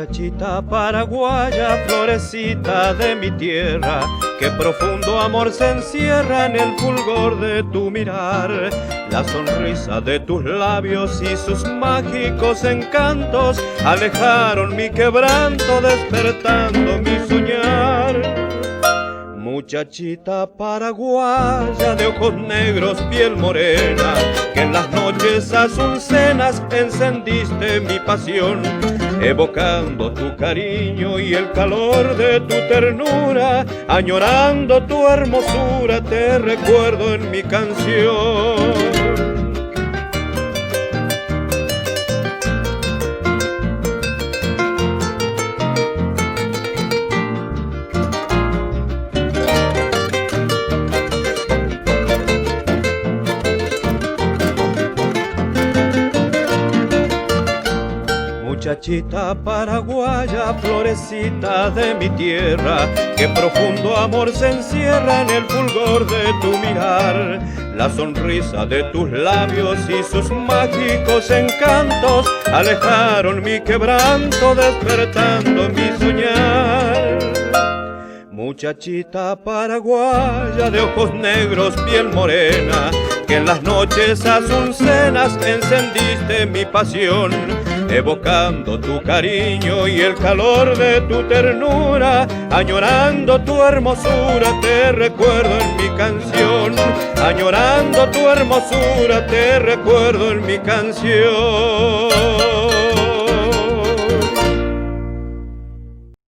Muchachita paraguaya, florecita de mi tierra, qué profundo amor se encierra en el fulgor de tu mirar. La sonrisa de tus labios y sus mágicos encantos alejaron mi quebranto, despertando mi soñar. Muchachita paraguaya de ojos negros, piel morena, que en las noches azucenas encendiste mi pasión, evocando tu cariño y el calor de tu ternura, añorando tu hermosura, te recuerdo en mi canción. Muchachita paraguaya, florecita de mi tierra, qué profundo amor se encierra en el fulgor de tu mirar. La sonrisa de tus labios y sus mágicos encantos alejaron mi quebranto, despertando mi soñar. Muchachita paraguaya de ojos negros, piel morena, que en las noches azucenas encendiste mi pasión, evocando tu cariño y el calor de tu ternura, añorando tu hermosura, te recuerdo en mi canción. Añorando tu hermosura, te recuerdo en mi canción.